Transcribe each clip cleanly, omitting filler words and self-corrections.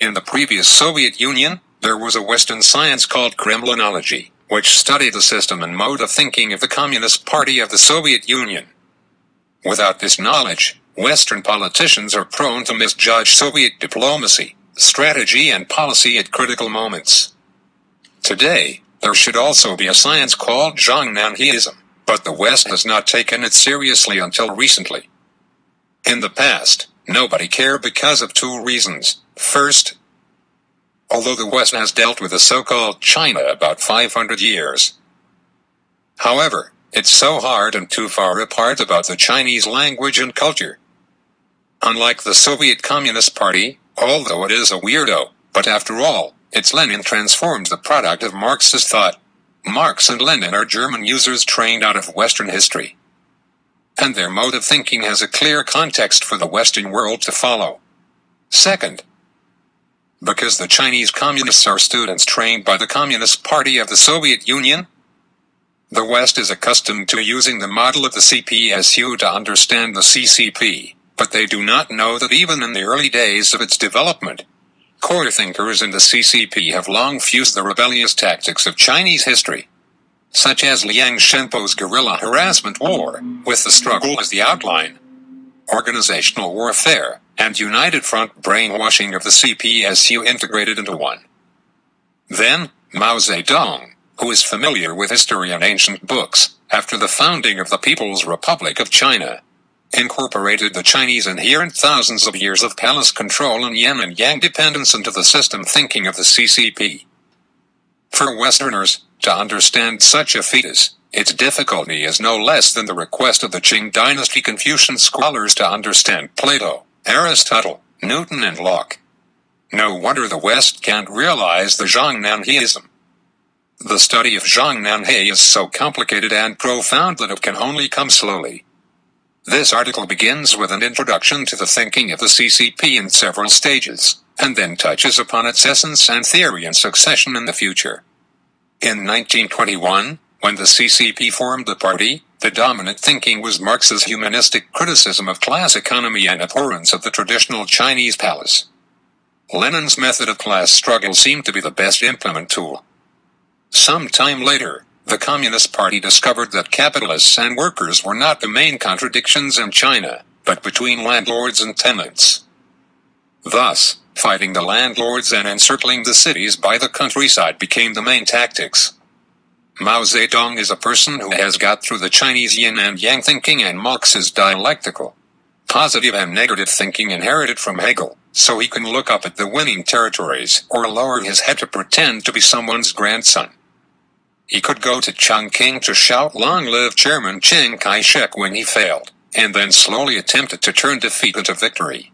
In the previous Soviet Union, there was a Western science called Kremlinology, which studied the system and mode of thinking of the Communist Party of the Soviet Union. Without this knowledge, Western politicians are prone to misjudge Soviet diplomacy, strategy and policy at critical moments. Today, there should also be a science called ZhongNanHaism, but the West has not taken it seriously until recently. In the past, nobody cared because of two reasons. First, although the West has dealt with the so-called China about 500 years. However, it's so hard and too far apart about the Chinese language and culture. Unlike the Soviet Communist Party, although it is a weirdo, but after all, its Lenin transformed the product of Marxist thought. Marx and Lenin are German users trained out of Western history. And their mode of thinking has a clear context for the Western world to follow. Second, because the Chinese communists are students trained by the Communist Party of the Soviet Union, the West is accustomed to using the model of the CPSU to understand the CCP, but they do not know that even in the early days of its development, core thinkers in the CCP have long fused the rebellious tactics of Chinese history, such as Liang Shenpo's guerrilla harassment war, with the struggle as the outline, organizational warfare, and United Front brainwashing of the CPSU integrated into one. Then, Mao Zedong, who is familiar with history and ancient books, after the founding of the People's Republic of China, incorporated the Chinese inherent thousands of years of palace control and yin and yang dependence into the system thinking of the CCP. For Westerners, to understand such a fetus, its difficulty is no less than the request of the Qing dynasty Confucian scholars to understand Plato, Aristotle, Newton and Locke. No wonder the West can't realize the ZhongNanHaism. The study of ZhongNanHai is so complicated and profound that it can only come slowly. This article begins with an introduction to the thinking of the CCP in several stages, and then touches upon its essence and theory and succession in the future. In 1921, when the CCP formed the party, the dominant thinking was Marx's humanistic criticism of class economy and abhorrence of the traditional Chinese palace. Lenin's method of class struggle seemed to be the best implement tool. Some time later, the Communist Party discovered that capitalists and workers were not the main contradictions in China, but between landlords and tenants. Thus, fighting the landlords and encircling the cities by the countryside became the main tactics. Mao Zedong is a person who has got through the Chinese yin and yang thinking and Marx's dialectical, positive and negative thinking inherited from Hegel, so he can look up at the winning territories or lower his head to pretend to be someone's grandson. He could go to Chongqing to shout "Long live Chairman Chiang Kai-shek" when he failed, and then slowly attempted to turn defeat into victory.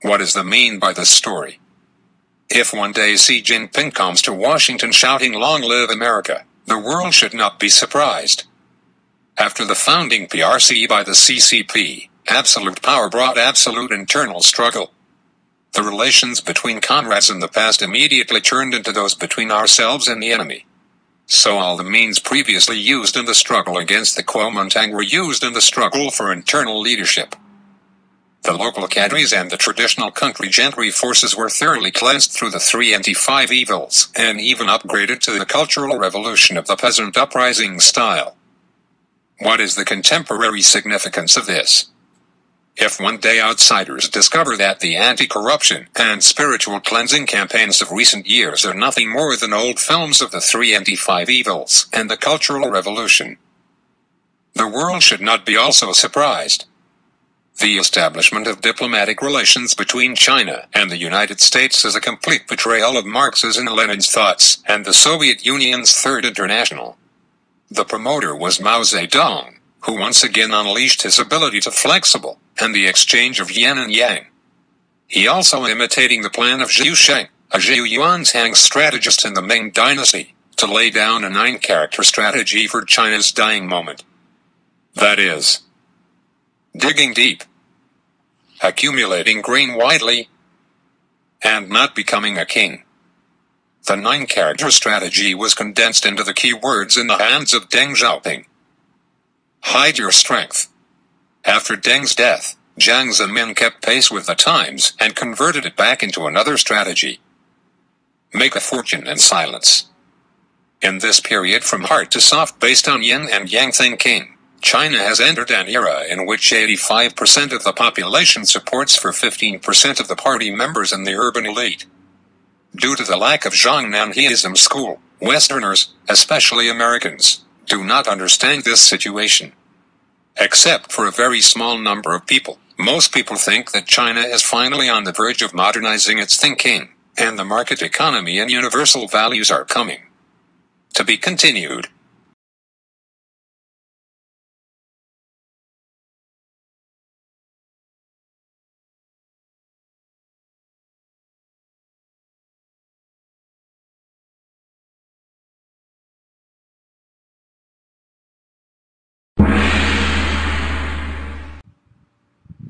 What is the mean by this story? If one day Xi Jinping comes to Washington shouting "Long live America," the world should not be surprised. After the founding PRC by the CCP, absolute power brought absolute internal struggle. The relations between comrades in the past immediately turned into those between ourselves and the enemy. So all the means previously used in the struggle against the Kuomintang were used in the struggle for internal leadership. The local cadres and the traditional country gentry forces were thoroughly cleansed through the 3 anti-5 evils, and even upgraded to the cultural revolution of the peasant uprising style. What is the contemporary significance of this? If one day outsiders discover that the anti-corruption and spiritual cleansing campaigns of recent years are nothing more than old films of the 3 anti-5 evils and the cultural revolution, the world should not be also surprised. The establishment of diplomatic relations between China and the United States is a complete betrayal of Marx's and Lenin's thoughts and the Soviet Union's Third International. The promoter was Mao Zedong, who once again unleashed his ability to flexible and the exchange of yin and yang. He also imitating the plan of Zhu Sheng, a Zhu Yuanzhang strategist in the Ming Dynasty, to lay down a 9-character strategy for China's dying moment. That is, digging deep, accumulating grain widely, and not becoming a king. The 9-character strategy was condensed into the key words in the hands of Deng Xiaoping. Hide your strength. After Deng's death, Jiang Zemin kept pace with the times and converted it back into another strategy. Make a fortune in silence. In this period from hard to soft based on yin and yang thinking, China has entered an era in which 85% of the population supports for 15% of the party members in the urban elite. Due to the lack of ZhongNanHaism school, Westerners, especially Americans, do not understand this situation. Except for a very small number of people, most people think that China is finally on the verge of modernizing its thinking, and the market economy and universal values are coming. To be continued.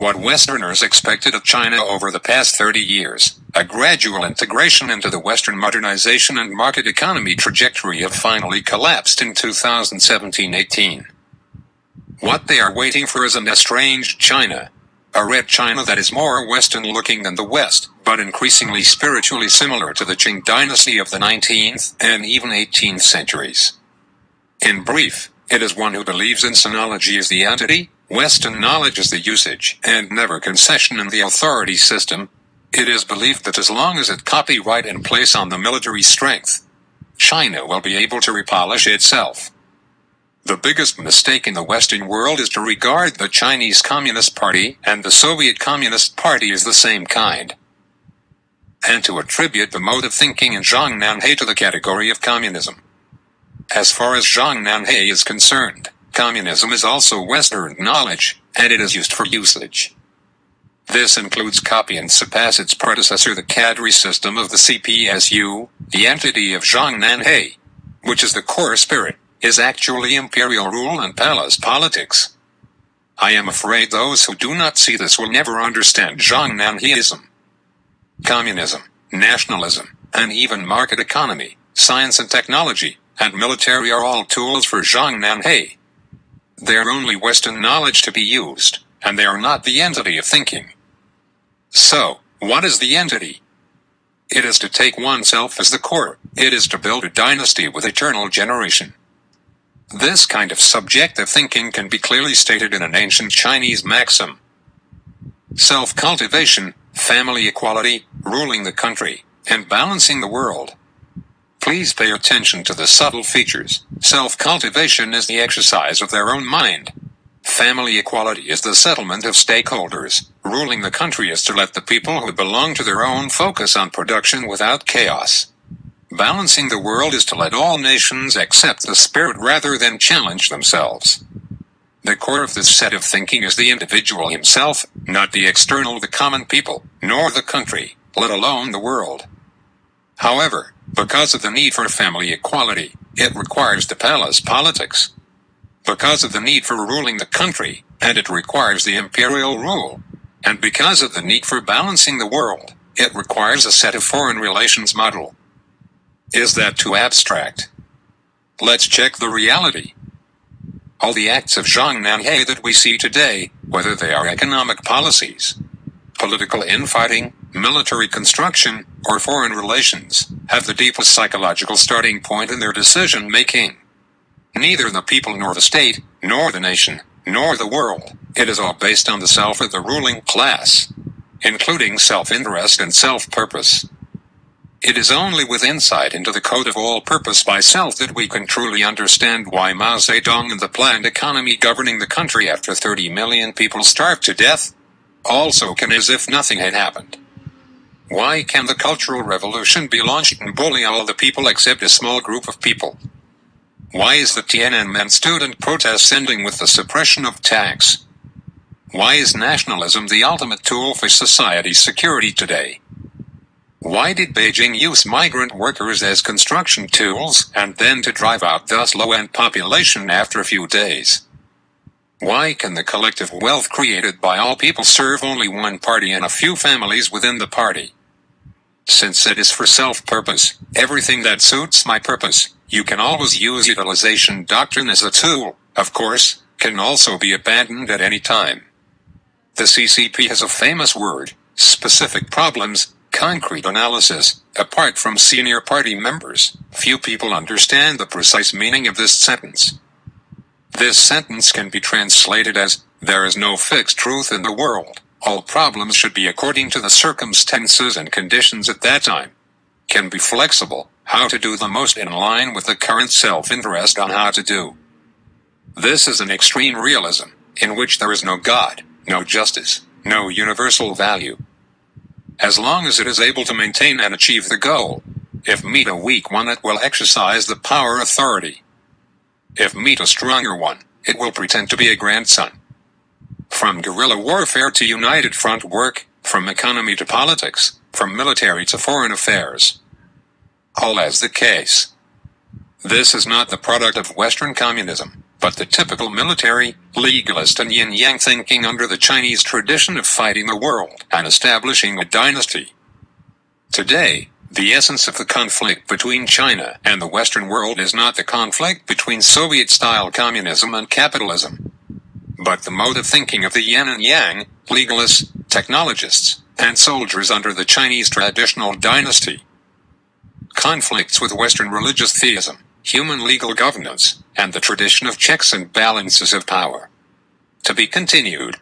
What Westerners expected of China over the past 30 years, a gradual integration into the Western modernization and market economy trajectory, have finally collapsed in 2017-18. What they are waiting for is an estranged China, a red China that is more Western-looking than the West, but increasingly spiritually similar to the Qing dynasty of the 19th and even 18th centuries. In brief, it is one who believes in sinology as the entity, Western knowledge is the usage, and never concession in the authority system. It is believed that as long as it copyright and place on the military strength, China will be able to repolish itself. The biggest mistake in the Western world is to regard the Chinese Communist Party and the Soviet Communist Party as the same kind, and to attribute the mode of thinking in ZhongNanHai to the category of communism. As far as ZhongNanHai is concerned, communism is also Western knowledge, and it is used for usage. This includes copy and surpass its predecessor, the cadre system of the CPSU. The entity of ZhongNanHai, which is the core spirit, is actually imperial rule and palace politics. I am afraid those who do not see this will never understand ZhongNanHaism. Communism, nationalism, and even market economy, science and technology, and military are all tools for ZhongNanHai. They are only Western knowledge to be used, and they are not the entity of thinking. So, what is the entity? It is to take oneself as the core. It is to build a dynasty with eternal generation. This kind of subjective thinking can be clearly stated in an ancient Chinese maxim. Self-cultivation, family equality, ruling the country, and balancing the world. Please pay attention to the subtle features. Self-cultivation is the exercise of their own mind. Family equality is the settlement of stakeholders. Ruling the country is to let the people who belong to their own focus on production without chaos. Balancing the world is to let all nations accept the spirit rather than challenge themselves. The core of this set of thinking is the individual himself, not the external, the common people, nor the country, let alone the world. However, because of the need for family equality, it requires the palace politics. Because of the need for ruling the country, and it requires the imperial rule. And because of the need for balancing the world, it requires a set of foreign relations model. Is that too abstract? Let's check the reality. All the acts of ZhongNanHai that we see today, whether they are economic policies, political infighting, military construction, or foreign relations, have the deepest psychological starting point in their decision-making. Neither the people nor the state, nor the nation, nor the world, it is all based on the self of the ruling class, including self-interest and self-purpose. It is only with insight into the code of all-purpose by self that we can truly understand why Mao Zedong and the planned economy governing the country after 30 million people starved to death also can as if nothing had happened. Why can the Cultural Revolution be launched and bully all the people except a small group of people? Why is the Tiananmen student protest ending with the suppression of tax? Why is nationalism the ultimate tool for society's security today? Why did Beijing use migrant workers as construction tools and then to drive out thus low-end population after a few days? Why can the collective wealth created by all people serve only one party and a few families within the party? Since it is for self-purpose, everything that suits my purpose, you can always use utilization doctrine as a tool, of course, can also be abandoned at any time. The CCP has a famous word: specific problems, concrete analysis. Apart from senior party members, few people understand the precise meaning of this sentence. This sentence can be translated as, there is no fixed truth in the world. All problems should be according to the circumstances and conditions at that time. Can be flexible, how to do the most in line with the current self-interest on how to do. This is an extreme realism, in which there is no God, no justice, no universal value. As long as it is able to maintain and achieve the goal, if meet a weak one, it will exercise the power authority. If meet a stronger one, it will pretend to be a grandson. From guerrilla warfare to united front work, from economy to politics, from military to foreign affairs. All as the case. This is not the product of Western communism, but the typical military, legalist and yin-yang thinking under the Chinese tradition of fighting the world and establishing a dynasty. Today, the essence of the conflict between China and the Western world is not the conflict between Soviet-style communism and capitalism, but the mode of thinking of the yin and yang, legalists, technologists, and soldiers under the Chinese traditional dynasty. Conflicts with Western religious theism, human legal governance, and the tradition of checks and balances of power. To be continued.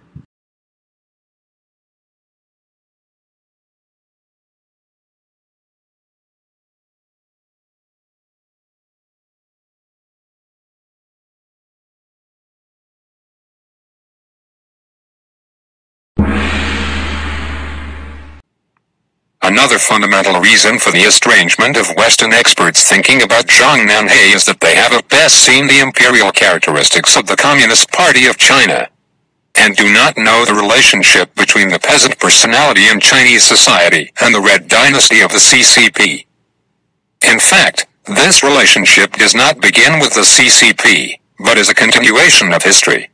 Another fundamental reason for the estrangement of Western experts thinking about ZhongNanHaism is that they have at best seen the imperial characteristics of the Communist Party of China, and do not know the relationship between the peasant personality in Chinese society and the Red Dynasty of the CCP. In fact, this relationship does not begin with the CCP, but is a continuation of history.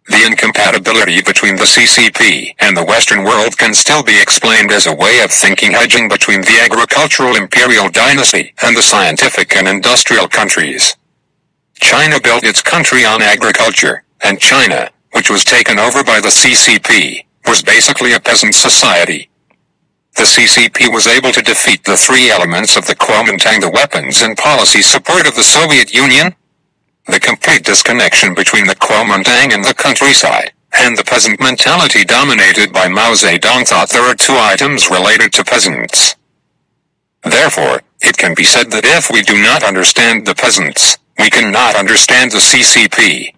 The incompatibility between the CCP and the Western world can still be explained as a way of thinking hedging between the agricultural imperial dynasty and the scientific and industrial countries. China built its country on agriculture, and China, which was taken over by the CCP, was basically a peasant society. The CCP was able to defeat the three elements of the Kuomintang: the weapons and policy support of the Soviet Union, the complete disconnection between the Kuomintang and the countryside, and the peasant mentality dominated by Mao Zedong thought there are two items related to peasants. Therefore, it can be said that if we do not understand the peasants, we cannot understand the CCP.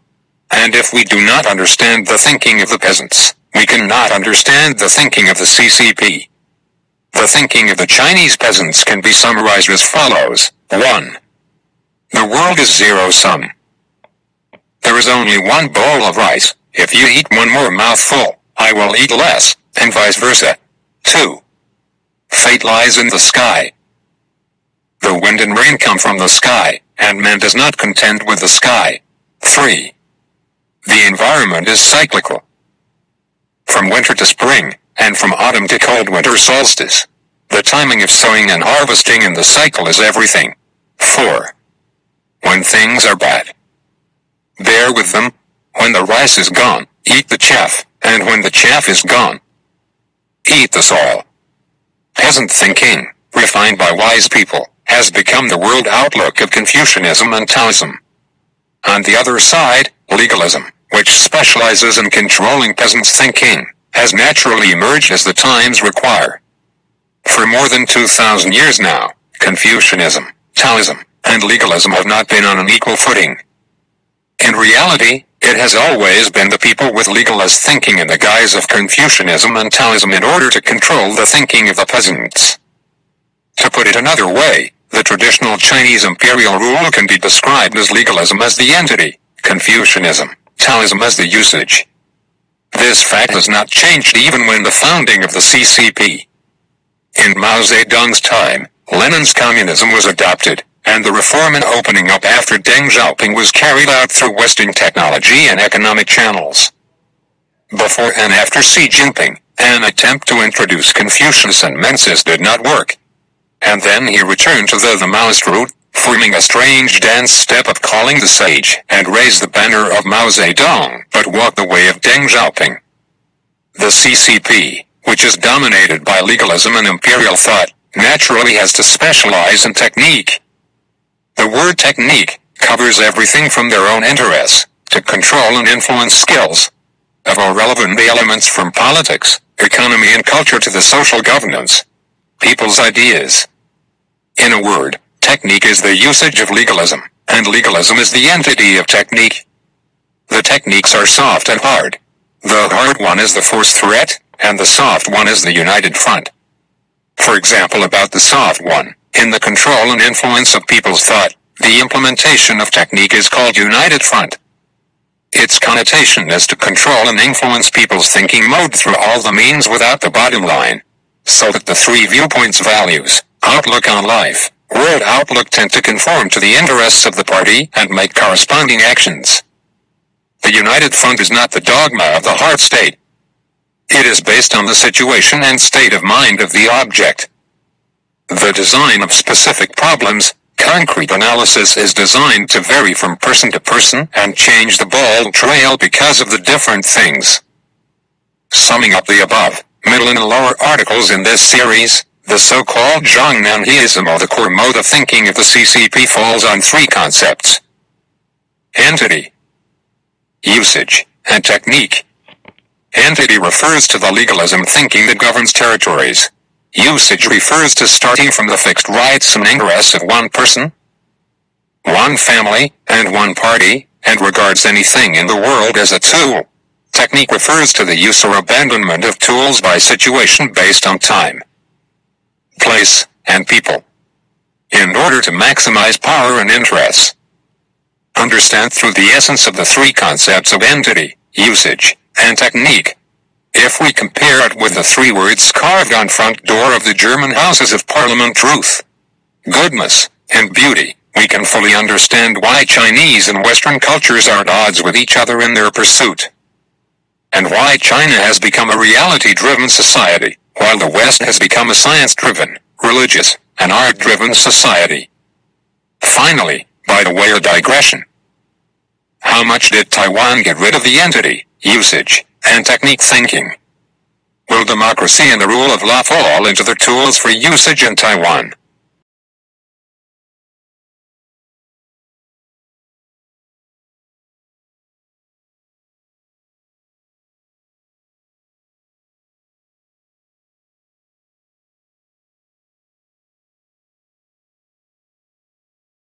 And if we do not understand the thinking of the peasants, we cannot understand the thinking of the CCP. The thinking of the Chinese peasants can be summarized as follows. 1. The world is zero-sum. There is only one bowl of rice. If you eat one more mouthful, I will eat less, and vice versa. 2. Fate lies in the sky. The wind and rain come from the sky, and man does not contend with the sky. 3. The environment is cyclical. From winter to spring, and from autumn to cold winter solstice. The timing of sowing and harvesting in the cycle is everything. 4. When things are bad, bear with them. When the rice is gone, eat the chaff, and when the chaff is gone, eat the soil. Peasant thinking, refined by wise people, has become the world outlook of Confucianism and Taoism. On the other side, legalism, which specializes in controlling peasants' thinking, has naturally emerged as the times require. For more than 2,000 years now, Confucianism, Taoism, and legalism have not been on an equal footing. In reality, it has always been the people with legalist thinking in the guise of Confucianism and Taoism in order to control the thinking of the peasants. To put it another way, the traditional Chinese imperial rule can be described as legalism as the entity, Confucianism, Taoism as the usage. This fact has not changed even when the founding of the CCP. In Mao Zedong's time, Lenin's communism was adopted, and the reform and opening up after Deng Xiaoping was carried out through Western technology and economic channels. Before and after Xi Jinping, an attempt to introduce Confucius and Mencius did not work. And then he returned to the Maoist route, forming a strange dance step of calling the sage and raised the banner of Mao Zedong, but walked the way of Deng Xiaoping. The CCP, which is dominated by legalism and imperial thought, naturally has to specialize in technique. The word technique covers everything from their own interests to control and influence skills, of all relevant elements from politics, economy and culture to the social governance, people's ideas. In a word, technique is the usage of legalism, and legalism is the entity of technique. The techniques are soft and hard. The hard one is the force threat, and the soft one is the united front. For example, about the soft one, in the control and influence of people's thought, the implementation of technique is called united front. Its connotation is to control and influence people's thinking mode through all the means without the bottom line, so that the three viewpoints, values, outlook on life, world outlook tend to conform to the interests of the party and make corresponding actions. The united front is not the dogma of the heart state. It is based on the situation and state of mind of the object. The design of specific problems, concrete analysis, is designed to vary from person to person and change the bold trail because of the different things. Summing up the above, middle and lower articles in this series, the so-called ZhongNanHaism, or the core mode of thinking of the CCP, falls on three concepts: entity, usage, and technique. Entity refers to the legalism thinking that governs territories. Usage refers to starting from the fixed rights and interests of one person, one family, and one party, and regards anything in the world as a tool. Technique refers to the use or abandonment of tools by situation based on time, place, and people, in order to maximize power and interests. Understand through the essence of the three concepts of entity, usage, and technique. If we compare it with the three words carved on front door of the German Houses of Parliament: truth, goodness, and beauty, we can fully understand why Chinese and Western cultures are at odds with each other in their pursuit, and why China has become a reality-driven society, while the West has become a science-driven, religious, and art-driven society. Finally, by the way of digression, how much did Taiwan get rid of the entity, usage, and technique thinking? Will democracy and the rule of law fall into the tools for usage in Taiwan?